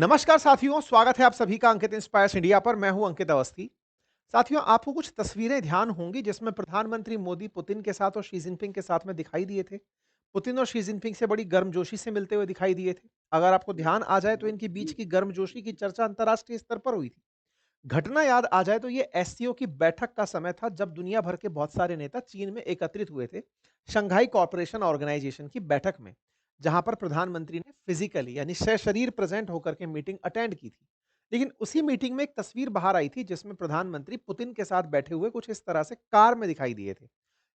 नमस्कार साथियों, स्वागत है आप सभी का अंकित इंस्पायर्स इंडिया पर। मैं हूं अंकित अवस्थी। साथियों, आपको कुछ तस्वीरें ध्यान होंगी जिसमें प्रधानमंत्री मोदी पुतिन के साथ और शी जिनपिंग के साथ में दिखाई दिए थे। पुतिन और शी जिनपिंग से बड़ी गर्मजोशी से मिलते हुए दिखाई दिए थे। अगर आपको ध्यान आ जाए तो इनके बीच की गर्मजोशी की चर्चा अंतर्राष्ट्रीय स्तर पर हुई थी। घटना याद आ जाए तो ये एससीओ की बैठक का समय था जब दुनिया भर के बहुत सारे नेता चीन में एकत्रित हुए थे, शंघाई कॉरपोरेशन ऑर्गेनाइजेशन की बैठक में, जहां पर प्रधानमंत्री ने फिजिकली यानी सशरीर प्रेजेंट होकर के मीटिंग अटेंड की थी। लेकिन उसी मीटिंग में एक तस्वीर बाहर आई थी जिसमें प्रधानमंत्री पुतिन के साथ बैठे हुए कुछ इस तरह से कार में दिखाई दिए थे।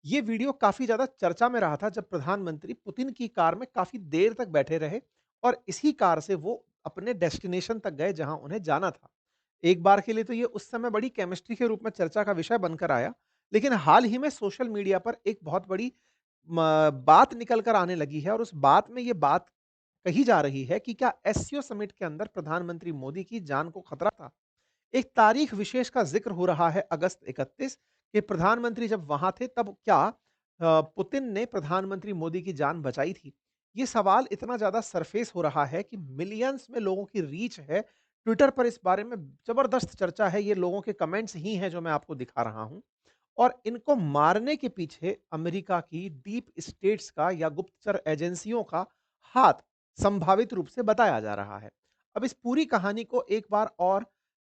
ये वीडियो काफी ज्यादा चर्चा में रहा था जब प्रधानमंत्री पुतिन की कार में काफी देर तक बैठे रहे और इसी कार से वो अपने डेस्टिनेशन तक गए जहां उन्हें जाना था। एक बार के लिए तो ये उस समय बड़ी केमिस्ट्री के रूप में चर्चा का विषय बनकर आया, लेकिन हाल ही में सोशल मीडिया पर एक बहुत बड़ी बात निकल कर आने लगी है और उस बात में ये बात कही जा रही है कि क्या एससीओ समिट के अंदर प्रधानमंत्री मोदी की जान को खतरा था। एक तारीख विशेष का जिक्र हो रहा है अगस्त 31 कि प्रधानमंत्री जब वहां थे तब क्या पुतिन ने प्रधानमंत्री मोदी की जान बचाई थी। ये सवाल इतना ज्यादा सरफेस हो रहा है कि मिलियंस में लोगों की रीच है। ट्विटर पर इस बारे में जबरदस्त चर्चा है। ये लोगों के कमेंट्स ही हैं जो मैं आपको दिखा रहा हूं। और इनको मारने के पीछे अमेरिका की डीप स्टेट्स का या गुप्तचर एजेंसियों का हाथ संभावित रूप से बताया जा रहा है। अब इस पूरी कहानी को एक बार और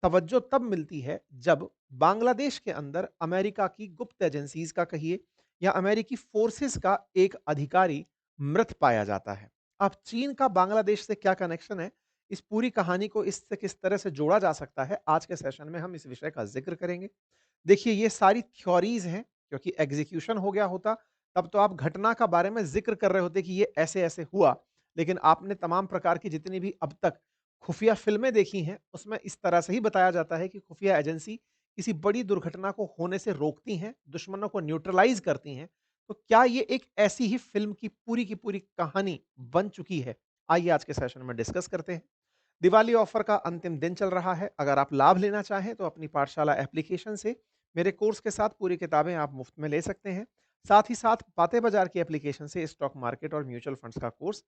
तवज्जो तब मिलती है जब बांग्लादेश के अंदर अमेरिका की गुप्त एजेंसीज का कहिए या अमेरिकी फोर्सेस का एक अधिकारी मृत पाया जाता है। अब चीन का बांग्लादेश से क्या कनेक्शन है, इस पूरी कहानी को इससे किस तरह से जोड़ा जा सकता है, आज के सेशन में हम इस विषय का जिक्र करेंगे। देखिए, ये सारी थ्योरीज हैं, क्योंकि एग्जीक्यूशन हो गया होता तब तो आप घटना का बारे में जिक्र कर रहे होते कि ये ऐसे ऐसे हुआ। लेकिन आपने तमाम प्रकार की जितनी भी अब तक खुफिया फिल्में देखी हैं उसमें इस तरह से ही बताया जाता है कि खुफिया एजेंसी किसी बड़ी दुर्घटना को होने से रोकती हैं, दुश्मनों को न्यूट्रलाइज करती हैं। तो क्या ये एक ऐसी ही फिल्म की पूरी कहानी बन चुकी है? आइए आज के सेशन में डिस्कस करते हैं। दिवाली ऑफर का अंतिम दिन चल रहा है। अगर आप लाभ लेना चाहें तो अपनी पाठशाला एप्लीकेशन से मेरे कोर्स के साथ पूरी किताबें आप मुफ्त में ले सकते हैं। साथ ही साथ बातें बाजार की एप्लीकेशन से स्टॉक मार्केट और म्यूचुअल फंड्स का कोर्स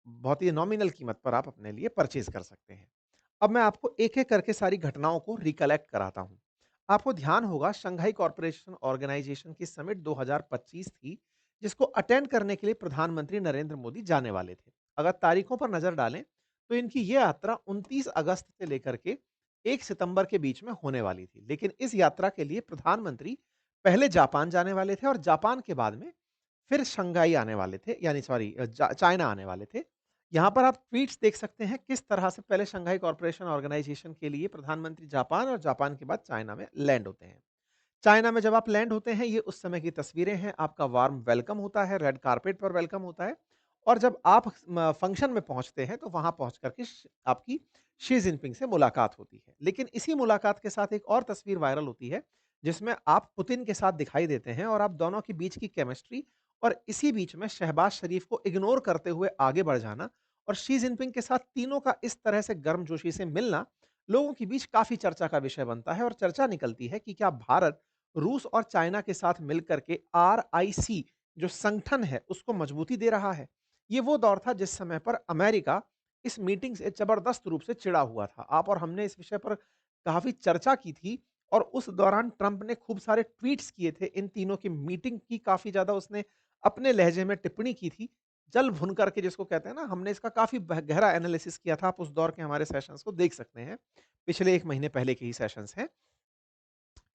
बहुत ही नॉमिनल कीमत पर आप अपने लिए परचेज कर सकते हैं। अब मैं आपको एक-एक करके सारी घटनाओं को रिकलेक्ट कराता हूँ। आपको ध्यान होगा शंघाई कॉर्पोरेशन ऑर्गेनाइजेशन की समिट 2025 थी, जिसको अटेंड करने के लिए प्रधानमंत्री नरेंद्र मोदी जाने वाले थे। अगर तारीखों पर नजर डालें, तो इनकी ये यात्रा 29 अगस्त से लेकर के 1 सितंबर के बीच में होने वाली थी। लेकिन इस यात्रा के लिए प्रधानमंत्री पहले जापान जाने वाले थे और जापान के बाद में फिर शंघाई आने वाले थे, यानी सॉरी चाइना आने वाले थे। यहाँ पर आप ट्वीट्स देख सकते हैं किस तरह से पहले शंघाई कॉर्पोरेशन ऑर्गेनाइजेशन के लिए प्रधानमंत्री जापान और जापान के बाद चाइना में लैंड होते हैं। चाइना में जब आप लैंड होते हैं, ये उस समय की तस्वीरें हैं। आपका वार्म वेलकम होता है, रेड कारपेट पर वेलकम होता है। और जब आप फंक्शन में पहुंचते हैं तो वहां पहुंच करके आपकी शी जिनपिंग से मुलाकात होती है। लेकिन इसी मुलाकात के साथ एक और तस्वीर वायरल होती है जिसमें आप पुतिन के साथ दिखाई देते हैं और आप दोनों के बीच की केमिस्ट्री और इसी बीच में शहबाज शरीफ को इग्नोर करते हुए आगे बढ़ जाना और शी जिनपिंग के साथ तीनों का इस तरह से गर्मजोशी से मिलना लोगों के बीच काफी चर्चा का विषय बनता है। और चर्चा निकलती है कि क्या भारत रूस और चाइना के साथ मिलकर के आरआईसी जो संगठन है उसको मजबूती दे रहा है। ये वो दौर था जिस समय पर अमेरिका इस मीटिंग से जबरदस्त रूप से चिढ़ा हुआ था। आप और हमने इस विषय पर काफी चर्चा की थी और उस दौरान ट्रंप ने खूब सारे ट्वीट्स किए थे। इन तीनों की मीटिंग की काफी ज्यादा उसने अपने लहजे में टिप्पणी की थी। जल भुन करके जिसको कहते हैं ना, हमने इसका काफी गहरा एनालिसिस किया था। आप उस दौर के हमारे सेशंस को देख सकते हैं। पिछले 1 महीने पहले के ही सेशंस हैं।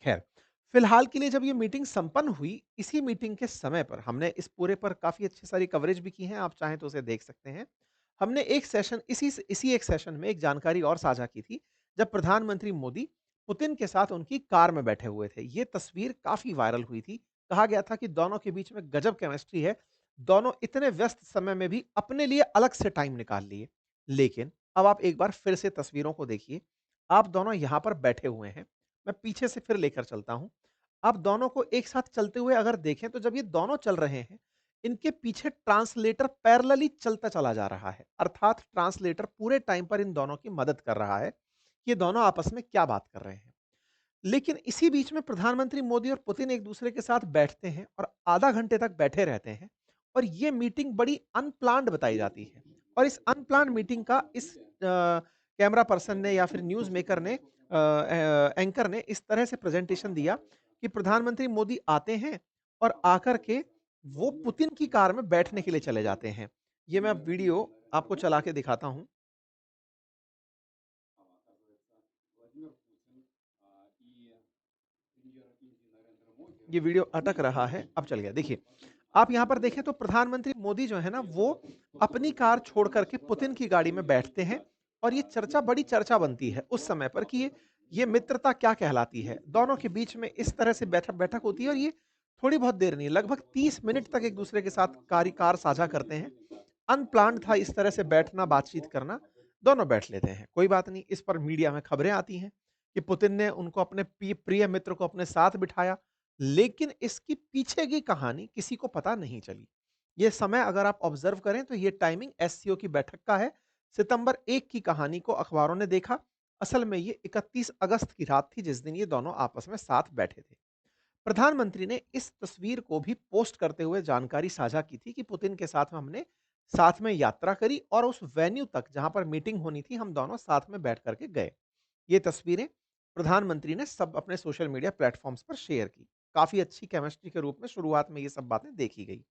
खैर, फिलहाल के लिए जब ये मीटिंग संपन्न हुई, इसी मीटिंग के समय पर हमने इस पूरे पर काफ़ी अच्छी सारी कवरेज भी की है, आप चाहें तो उसे देख सकते हैं। हमने एक सेशन इसी एक सेशन में एक जानकारी और साझा की थी, जब प्रधानमंत्री मोदी पुतिन के साथ उनकी कार में बैठे हुए थे। ये तस्वीर काफ़ी वायरल हुई थी। कहा गया था कि दोनों के बीच में गजब केमिस्ट्री है। दोनों इतने व्यस्त समय में भी अपने लिए अलग से टाइम निकाल लिए। लेकिन अब आप एक बार फिर से तस्वीरों को देखिए। आप दोनों यहाँ पर बैठे हुए हैं। मैं पीछे से फिर लेकर चलता हूं। आप दोनों को एक साथ चलते हुए अगर देखें तो जब ये दोनों चल रहे हैं, इनके पीछे ट्रांसलेटर पैरेलली चलता चला जा रहा है। अर्थात ट्रांसलेटर पूरे टाइम पर इन दोनों की मदद कर रहा है कि ये दोनों आपस में क्या बात कर रहे हैं। लेकिन इसी बीच में प्रधानमंत्री मोदी और पुतिन एक दूसरे के साथ बैठते हैं और आधा घंटे तक बैठे रहते हैं। और ये मीटिंग बड़ी अनप्लान्ड बताई जाती है। और इस अनप्लान्ड मीटिंग का इस कैमरा पर्सन ने या फिर न्यूज़ मेकर ने एंकर ने इस तरह से प्रेज़ेंटेशन दिया कि प्रधानमंत्री मोदी आते हैं और आकर के वो पुतिन की कार में बैठने के लिए चले जाते हैं। ये मैं अब वीडियो आपको चला के दिखाता हूँ। ये वीडियो अटक रहा है, अब चल गया। देखिए, आप यहाँ पर देखें तो प्रधानमंत्री मोदी जो है ना, वो अपनी कार छोड़ कर के पुतिन की गाड़ी में बैठते हैं और ये चर्चा बड़ी चर्चा बनती है उस समय पर कि ये मित्रता क्या कहलाती है। दोनों के बीच में इस तरह से बैठक होती है और ये थोड़ी बहुत देर नहीं, लगभग 30 मिनट तक एक-दूसरे के साथ कार साझा करते हैं। अनप्लान्ड था इस तरह से बैठना, बातचीत करना, दोनों बैठ लेते हैं। कोई बात नहीं, इस पर मीडिया में खबरें आती हैं कि पुतिन ने उनको अपने प्रिय मित्र को अपने साथ बिठाया, लेकिन इसकी पीछे की कहानी किसी को पता नहीं चली। ये समय अगर आप ऑब्ज़र्व करें तो ये टाइमिंग एससीओ की बैठक का है। सितंबर 1 की कहानी को अखबारों ने देखा। असल में ये 31 अगस्त की रात थी जिस दिन ये दोनों आपस में साथ बैठे थे। प्रधानमंत्री ने इस तस्वीर को भी पोस्ट करते हुए जानकारी साझा की थी कि पुतिन के साथ में हमने साथ में यात्रा करी और उस वेन्यू तक जहां पर मीटिंग होनी थी हम दोनों साथ में बैठ करके गए। ये तस्वीरें प्रधानमंत्री ने सब अपने सोशल मीडिया प्लेटफॉर्म्स पर शेयर की। काफी अच्छी केमिस्ट्री के रूप में शुरुआत में ये सब बातें देखी गई।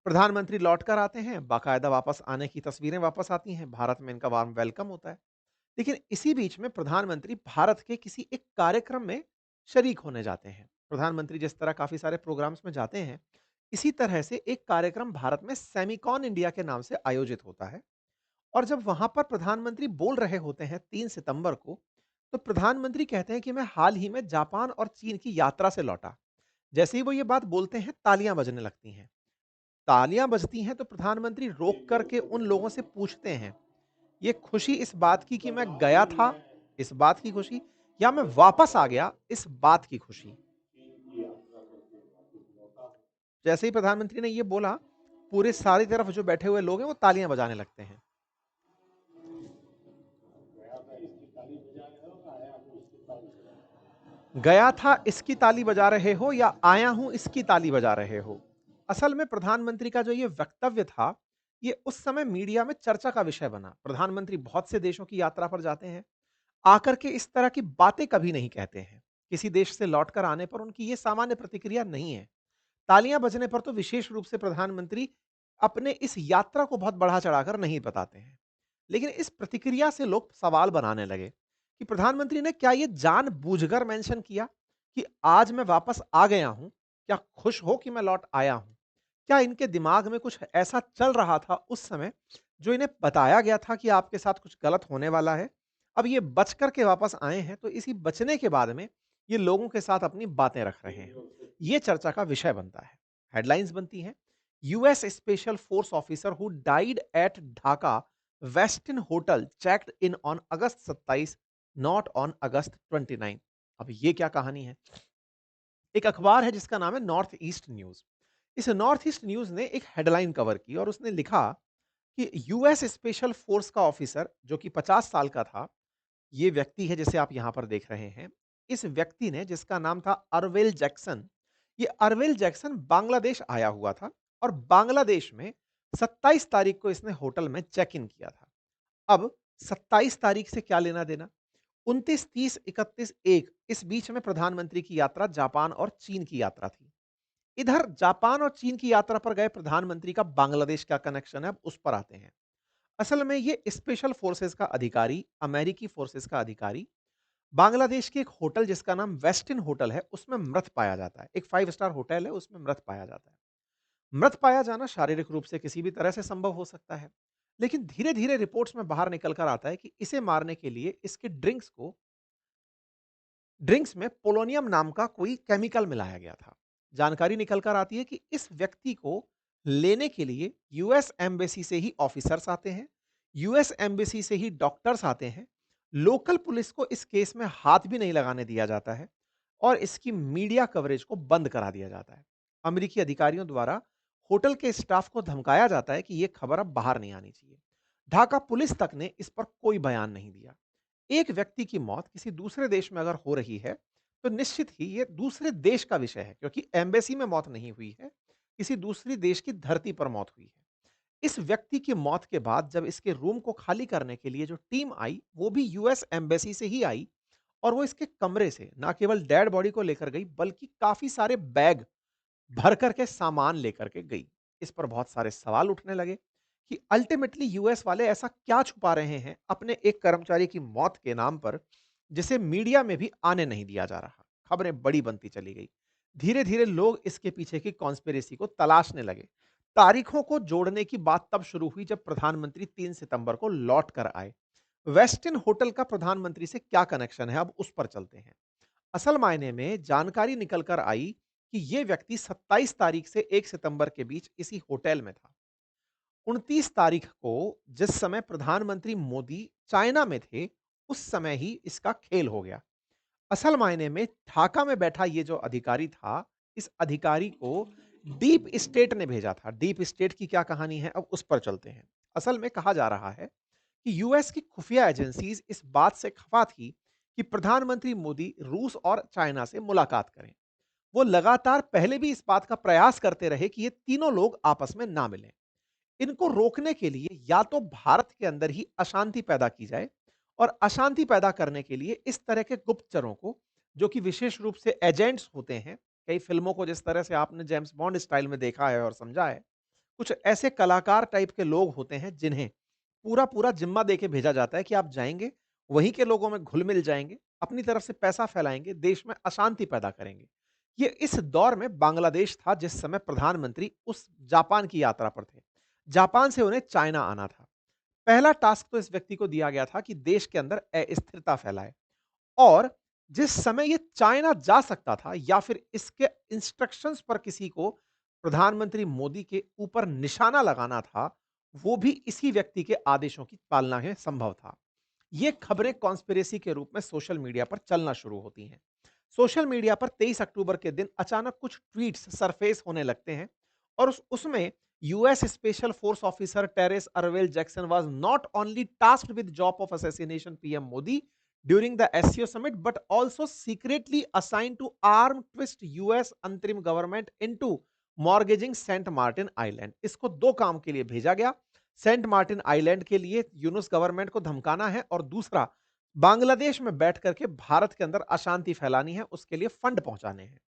प्रधानमंत्री लौट कर आते हैं, बाकायदा वापस आने की तस्वीरें वापस आती हैं, भारत में इनका वार्म वेलकम होता है। लेकिन इसी बीच में प्रधानमंत्री भारत के किसी एक कार्यक्रम में शरीक होने जाते हैं। प्रधानमंत्री जिस तरह काफ़ी सारे प्रोग्राम्स में जाते हैं, इसी तरह से एक कार्यक्रम भारत में सेमिकॉन इंडिया के नाम से आयोजित होता है और जब वहाँ पर प्रधानमंत्री बोल रहे होते हैं 3 सितंबर को, तो प्रधानमंत्री कहते हैं कि मैं हाल ही में जापान और चीन की यात्रा से लौटा। जैसे ही वो ये बात बोलते हैं, तालियाँ बजने लगती हैं। तालियाँ बजती हैं तो प्रधानमंत्री रोक कर के उन लोगों से पूछते हैं, ये खुशी इस बात की कि मैं गया था, इस बात की खुशी या मैं वापस आ गया, इस बात की खुशी? जैसे ही प्रधानमंत्री ने ये बोला, पूरे सारी तरफ जो बैठे हुए लोग हैं, वो तालियाँ बजाने लगते हैं। गया था इसकी ताली बजा रहे हो या आया हूँ इसकी ताली बजा रहे हो? असल में प्रधानमंत्री का जो ये वक्तव्य था, ये उस समय मीडिया में चर्चा का विषय बना। प्रधानमंत्री बहुत से देशों की यात्रा पर जाते हैं। आकर के इस तरह की बातें कभी नहीं कहते हैं। किसी देश से लौटकर आने पर उनकी ये सामान्य प्रतिक्रिया नहीं है। तालियां बजने पर तो विशेष रूप से प्रधानमंत्री अपने इस यात्रा को बहुत बढ़ा-चढ़ाकर नहीं बताते हैं। लेकिन इस प्रतिक्रिया से लोग सवाल बनाने लगे कि प्रधानमंत्री ने क्या ये जानबूझकर मेंशन किया कि आज मैं वापस आ गया हूं? क्या खुश हो कि मैं लौट आया हूं? क्या इनके दिमाग में कुछ ऐसा चल रहा था उस समय जो इन्हें बताया गया था कि आपके साथ कुछ गलत होने वाला है? अब ये बच कर के वापस आए हैं तो इसी बचने के बाद में ये लोगों के साथ अपनी बातें रख रहे हैं। ये चर्चा का विषय बनता है। हेडलाइंस बनती हैं, US special force officer who died eight Dhaka Westin hotel checked in on August 27, not on August 29। अब ये क्या कहानी है? एक अखबार है जिसका नाम है नॉर्थ ईस्ट न्यूज। इस नॉर्थ ईस्ट न्यूज ने एक हेडलाइन कवर की और उसने लिखा कि यूएस स्पेशल फोर्स का ऑफिसर जो कि 50 साल का था, ये व्यक्ति है जिसे आप यहां पर देख रहे हैं। इस व्यक्ति ने, जिसका नाम था अरवेल जैक्सन, ये अरवेल जैक्सन बांग्लादेश आया हुआ था और बांग्लादेश में 27 तारीख को इसने होटल में चेक इन किया था। अब 27 तारीख से क्या लेना देना? 29, 30, 31, 1 इस बीच में प्रधानमंत्री की यात्रा जापान और चीन की यात्रा थी। इधर जापान और चीन की यात्रा पर गए प्रधानमंत्री का बांग्लादेश का कनेक्शन है, अब उस पर आते हैं। असल में ये स्पेशल फोर्सेस का अधिकारी, अमेरिकी फोर्सेस का अधिकारी, बांग्लादेश के एक होटल जिसका नाम वेस्टिन होटल है, उसमें मृत पाया जाता है। एक 5 स्टार होटल है, उसमें मृत पाया जाता है। मृत पाया जाना शारीरिक रूप से किसी भी तरह से संभव हो सकता है। लेकिन धीरे-धीरे रिपोर्ट्स में बाहर निकल कर आता है कि इसे मारने के लिए इसके ड्रिंक्स में पोलोनियम नाम का कोई केमिकल मिलाया गया था। जानकारी निकल कर आती है कि इस व्यक्ति को लेने के लिए यूएस एम्बेसी से ही ऑफिसर्स आते हैं, यूएस एम्बेसी से ही डॉक्टर्स आते हैं। लोकल पुलिस को इस केस में हाथ भी नहीं लगाने दिया जाता है और इसकी मीडिया कवरेज को बंद करा दिया जाता है। अमेरिकी अधिकारियों द्वारा होटल के स्टाफ को धमकाया जाता है कि यह खबर अब बाहर नहीं आनी चाहिए। ढाका पुलिस तक ने इस पर कोई बयान नहीं दिया। एक व्यक्ति की मौत किसी दूसरे देश में अगर हो रही है, तो निश्चित ही ये दूसरे देश का विषय है, क्योंकि एम्बेसी में मौत नहीं हुई है, किसी दूसरी देश की धरती पर मौत हुई है। इस व्यक्ति की मौत के बाद जब इसके रूम को खाली करने के लिए जो टीम आई, वो भी यूएस एम्बेसी से ही आई और वो इसके कमरे से ना केवल डेड बॉडी को लेकर गई, बल्कि काफ़ी सारे बैग भर कर के सामान लेकर के गई। इस पर बहुत सारे सवाल उठने लगे कि अल्टीमेटली यूएस वाले ऐसा क्या छुपा रहे हैं अपने एक कर्मचारी की मौत के नाम पर, जिसे मीडिया में भी आने नहीं दिया जा रहा। खबरें बड़ी बनती चली गई। धीरे-धीरे लोग इसके पीछे की कॉन्स्पिरेसी को तलाशने लगे। तारीखों को जोड़ने की बात तब शुरू हुई जब प्रधानमंत्री 3 सितंबर को लौट कर आए। वेस्टिन होटल का प्रधानमंत्री से क्या कनेक्शन है, अब उस पर चलते हैं। असल मायने में जानकारी निकल कर आई कि ये व्यक्ति 27 तारीख से 1 सितंबर के बीच इसी होटल में था। 29 तारीख को जिस समय प्रधानमंत्री मोदी चाइना में थे, उस समय ही इसका खेल हो गया। असल मायने में ढाका में बैठा ये जो अधिकारी था, इस अधिकारी को डीप स्टेट ने भेजा था। डीप स्टेट की क्या कहानी है, अब उस पर चलते हैं। असल में कहा जा रहा है कि यूएस की खुफिया एजेंसीज इस बात से खफा थी कि प्रधानमंत्री मोदी रूस और चाइना से मुलाकात करें। वो लगातार पहले भी इस बात का प्रयास करते रहे कि ये तीनों लोग आपस में ना मिलें। इनको रोकने के लिए या तो भारत के अंदर ही अशांति पैदा की जाए, और अशांति पैदा करने के लिए इस तरह के गुप्तचरों को, जो कि विशेष रूप से एजेंट्स होते हैं, कई फिल्मों को जिस तरह से आपने जेम्स बॉन्ड स्टाइल में देखा है और समझा है, कुछ ऐसे कलाकार टाइप के लोग होते हैं जिन्हें पूरा-पूरा ज़िम्मा देके भेजा जाता है कि आप जाएँगे, वहीं के लोगों में घुल-मिल जाएँगे, अपनी तरफ से पैसा फैलाएँगे, देश में अशांति पैदा करेंगे। ये इस दौर में बांग्लादेश था जिस समय प्रधानमंत्री उस जापान की यात्रा पर थे। जापान से उन्हें चाइना आना था। पहला टास्क तो इस व्यक्ति को दिया गया था कि देश के अंदर अस्थिरता फैलाए, और जिस समय ये चाइना जा सकता था या फिर इसके इंस्ट्रक्शंस पर किसी को प्रधानमंत्री मोदी के ऊपर निशाना लगाना था, वो भी इसी व्यक्ति के आदेशों की पालना में संभव था। ये खबरें कॉन्स्पिरेसी के रूप में सोशल मीडिया पर चलना शुरू होती हैं। सोशल मीडिया पर 23 अक्टूबर के दिन अचानक कुछ ट्वीट्स सरफेस होने लगते हैं, और उसमें US special force officer Terrence Arvelle Jackson was not only tasked with job of assassination PM Modi during the SCO summit, but also secretly assigned to arm twist US अंतरिम government into mortgaging Saint Martin Island. इसको दो काम के लिए भेजा गया। Saint Martin island के लिए यूनुस गवर्नमेंट को धमकाना है, और दूसरा बांग्लादेश में बैठ करके भारत के अंदर अशांति फैलानी है, उसके लिए फंड पहुंचाने हैं।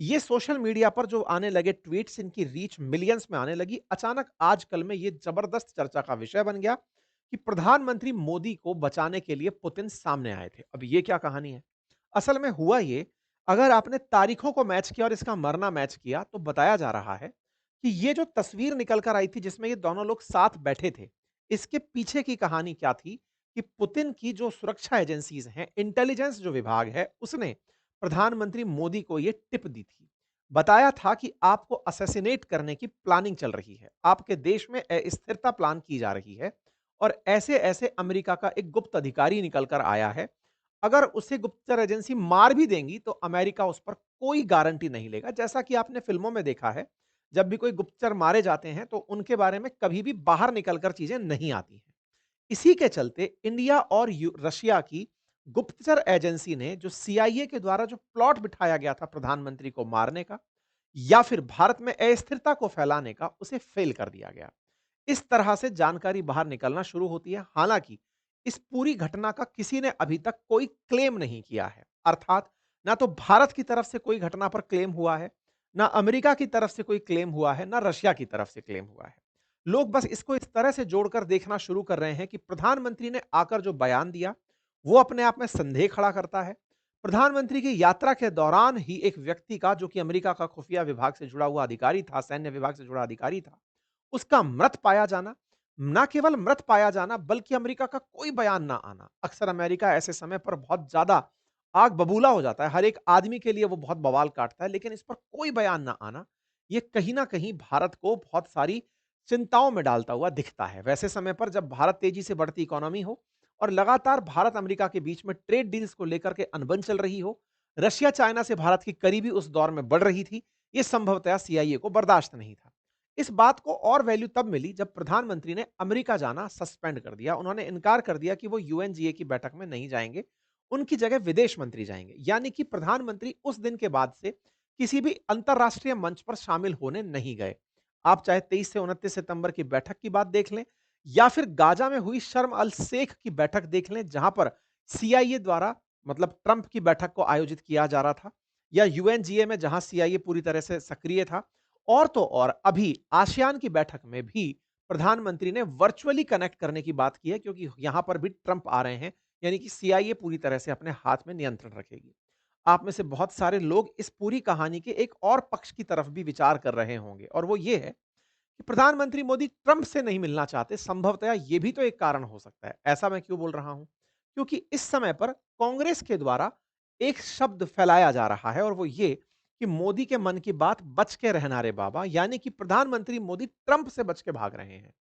ये सोशल मीडिया पर जो आने लगे ट्वीट्स, इनकी रीच मिलियंस में आने लगी। अचानक आजकल में ये जबरदस्त चर्चा का विषय बन गया कि प्रधानमंत्री मोदी को बचाने के लिए पुतिन सामने आए थे। अब ये क्या कहानी है? असल में हुआ ये, अगर आपने तारीखों को मैच किया और इसका मरना मैच किया, तो बताया जा रहा है कि ये जो तस्वीर निकल कर आई थी जिसमें ये दोनों लोग साथ बैठे थे, इसके पीछे की कहानी क्या थी कि पुतिन की जो सुरक्षा एजेंसीज हैं, इंटेलिजेंस जो विभाग है, उसने प्रधानमंत्री मोदी को ये टिप दी थी। बताया था कि आपको असैसिनेट करने की प्लानिंग चल रही है, आपके देश में अस्थिरता प्लान की जा रही है, और ऐसे-ऐसे अमेरिका का एक गुप्त अधिकारी निकल कर आया है। अगर उसे गुप्तचर एजेंसी मार भी देंगी तो अमेरिका उस पर कोई गारंटी नहीं लेगा। जैसा कि आपने फ़िल्मों में देखा है, जब भी कोई गुप्तचर मारे जाते हैं तो उनके बारे में कभी भी बाहर निकल कर चीज़ें नहीं आती हैं। इसी के चलते इंडिया और रशिया की गुप्तचर एजेंसी ने जो सीआईए के द्वारा जो प्लॉट बिठाया गया था प्रधानमंत्री को मारने का या फिर भारत में अस्थिरता को फैलाने का, उसे फेल कर दिया गया। इस तरह से जानकारी बाहर निकलना शुरू होती है। हालांकि इस पूरी घटना का किसी ने अभी तक कोई क्लेम नहीं किया है, अर्थात ना तो भारत की तरफ से कोई घटना पर क्लेम हुआ है, ना अमेरिका की तरफ से कोई क्लेम हुआ है, ना रशिया की तरफ से क्लेम हुआ है। लोग बस इसको इस तरह से जोड़कर देखना शुरू कर रहे हैं कि प्रधानमंत्री ने आकर जो बयान दिया, वो अपने आप में संदेह खड़ा करता है। प्रधानमंत्री की यात्रा के दौरान ही एक व्यक्ति का, जो कि अमेरिका का खुफिया विभाग से जुड़ा हुआ अधिकारी था, सैन्य विभाग से जुड़ा अधिकारी था, उसका मृत पाया जाना, ना केवल मृत पाया जाना बल्कि अमेरिका का कोई बयान ना आना। अक्सर अमेरिका ऐसे समय पर बहुत ज़्यादा आग बबूला हो जाता है, हर एक आदमी के लिए वो बहुत बवाल काटता है, लेकिन इस पर कोई बयान ना आना, ये कहीं न कहीं भारत को बहुत सारी चिंताओं में डालता हुआ दिखता है। वैसे समय पर जब भारत तेज़ी से बढ़ती इकोनॉमी हो और लगातार भारत-अमेरिका के बीच में ट्रेड डील्स को लेकर के अनबन चल रही हो, रशिया चाइना से भारत की करीबी उस दौर में बढ़ रही थी, ये संभवतः सीआईए को बर्दाश्त नहीं था। इस बात को और वैल्यू तब मिली जब प्रधानमंत्री ने अमेरिका जाना सस्पेंड कर दिया। उन्होंने इनकार कर दिया कि वो यूएनजीए की बैठक में नहीं जाएँगे, उनकी जगह विदेश मंत्री जाएँगे। यानी कि प्रधानमंत्री उस दिन के बाद से किसी भी अंतर्राष्ट्रीय मंच पर शामिल होने नहीं गए। आप चाहे 23 से 29 सितंबर की बैठक की बात देख लें या फिर गाजा में हुई शर्म अल शेख की बैठक देख लें, जहां पर सीआईए द्वारा मतलब ट्रंप की बैठक को आयोजित किया जा रहा था, या यूएनजीए में जहां सीआईए पूरी तरह से सक्रिय था। और तो और अभी आसियान की बैठक में भी प्रधानमंत्री ने वर्चुअली कनेक्ट करने की बात की है, क्योंकि यहां पर भी ट्रंप आ रहे हैं, यानी कि सीआईए पूरी तरह से अपने हाथ में नियंत्रण रखेगी। आप में से बहुत सारे लोग इस पूरी कहानी के एक और पक्ष की तरफ भी विचार कर रहे होंगे, और वो ये है कि प्रधानमंत्री मोदी ट्रंप से नहीं मिलना चाहते। संभवतः ये भी तो एक कारण हो सकता है। ऐसा मैं क्यों बोल रहा हूं? क्योंकि इस समय पर कांग्रेस के द्वारा एक शब्द फैलाया जा रहा है, और वो ये कि मोदी के मन की बात बच के रहना रे बाबा, यानी कि प्रधानमंत्री मोदी ट्रंप से बच के भाग रहे हैं।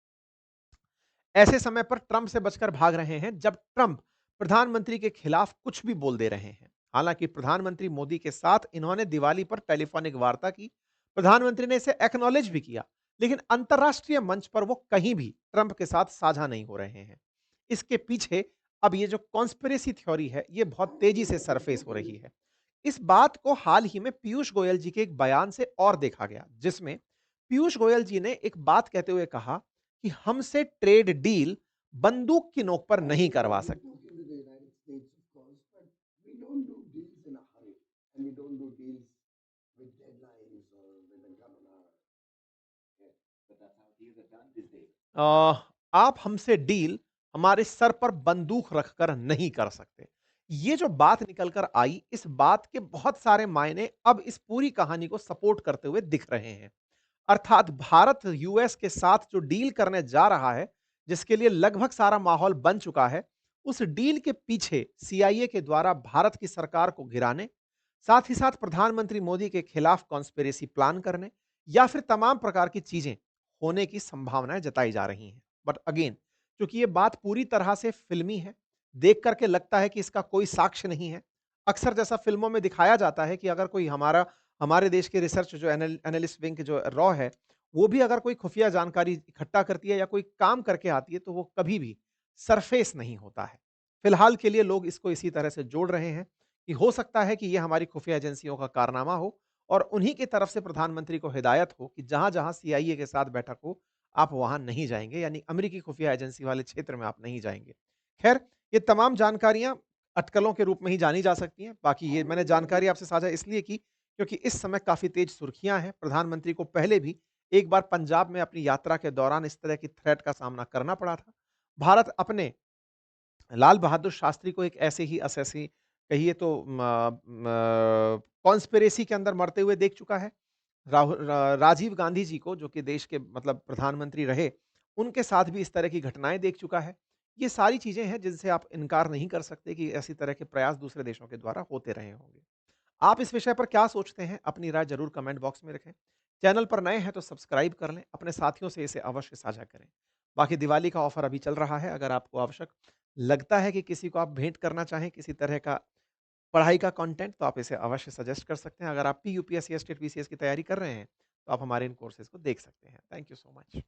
ऐसे समय पर ट्रंप से बचकर भाग रहे हैं जब ट्रंप प्रधानमंत्री के खिलाफ कुछ भी बोल दे रहे हैं। हालांकि प्रधानमंत्री मोदी के साथ इन्होंने दिवाली पर टेलीफोनिक वार्ता की, प्रधानमंत्री ने इसे एक्नॉलेज भी किया, लेकिन अंतर्राष्ट्रीय मंच पर वो कहीं भी ट्रंप के साथ साझा नहीं हो रहे हैं। इसके पीछे अब ये जो कॉन्स्पिरेसी थ्योरी है, ये बहुत तेजी से सरफेस हो रही है। इस बात को हाल ही में पीयूष गोयल जी के एक बयान से और देखा गया, जिसमें पीयूष गोयल जी ने एक बात कहते हुए कहा कि हमसे ट्रेड डील बंदूक की नोक पर नहीं करवा We सकते। do deal with the United States, of course, but we don't do deals in a hurry, and we don't do deals with deadlines or with a gun on our head. But that's how deals are done these days. आप हमसे deal हमारे sir पर बंदूक रखकर नहीं कर सकते। ये जो बात निकल कर आई, इस बात के बहुत सारे मायने अब इस पूरी कहानी को सपोर्ट करते हुए दिख रहे हैं। अर्थात भारत यूएस के साथ जो डील करने जा रहा है, जिसके लिए लगभग सारा माहौल बन चुका है, उस डील के पीछे सीआईए के द्वारा भारत की सरकार को गिराने, साथ ही साथ प्रधानमंत्री मोदी के खिलाफ कॉन्स्पिरेसी प्लान करने, या फिर तमाम प्रकार की चीजें होने की संभावनाएं जताई जा रही हैं। बट अगेन, क्योंकि ये बात पूरी तरह से फिल्मी है, देख करके लगता है कि इसका कोई साक्ष्य नहीं है। अक्सर जैसा फिल्मों में दिखाया जाता है कि अगर कोई हमारे देश के रिसर्च जो एनालिस्ट विंग जो रॉ है, वो भी अगर कोई खुफिया जानकारी इकट्ठा करती है या कोई काम करके आती है, तो वो कभी भी सरफेस नहीं होता है। फिलहाल के लिए लोग इसको इसी तरह से जोड़ रहे हैं कि हो सकता है कि ये हमारी खुफिया एजेंसियों का कारनामा हो, और उन्हीं की तरफ से प्रधानमंत्री को हिदायत हो कि जहां-जहां सीआईए के साथ बैठक हो, आप वहां नहीं जाएंगे, यानी अमेरिकी खुफिया एजेंसी वाले क्षेत्र में आप नहीं जाएंगे। खैर, ये तमाम जानकारियां अटकलों के रूप में ही जानी जा सकती हैं। बाकी ये मैंने जानकारी आपसे साझा इसलिए की क्योंकि इस समय काफ़ी तेज सुर्खियाँ हैं। प्रधानमंत्री को पहले भी एक बार पंजाब में अपनी यात्रा के दौरान इस तरह की थ्रेट का सामना करना पड़ा था। भारत अपने लाल बहादुर शास्त्री को एक ऐसे ही असैसी कहिए तो कॉन्स्पिरेसी के अंदर मरते हुए देख चुका है। राजीव गांधी जी को, जो कि देश के मतलब प्रधानमंत्री रहे, उनके साथ भी इस तरह की घटनाएँ देख चुका है। ये सारी चीज़ें हैं जिनसे आप इनकार नहीं कर सकते कि ऐसी तरह के प्रयास दूसरे देशों के द्वारा होते रहे होंगे। आप इस विषय पर क्या सोचते हैं? अपनी राय ज़रूर कमेंट बॉक्स में रखें। चैनल पर नए हैं तो सब्सक्राइब कर लें, अपने साथियों से इसे अवश्य साझा करें। बाकी दिवाली का ऑफ़र अभी चल रहा है, अगर आपको आवश्यक लगता है कि किसी को आप भेंट करना चाहें किसी तरह का पढ़ाई का कंटेंट, तो आप इसे अवश्य सजेस्ट कर सकते हैं। अगर आप पीयूपीएससी, स्टेट बीसीएस की तैयारी कर रहे हैं, तो आप हमारे इन कोर्सेज़ को देख सकते हैं। Thank you so much.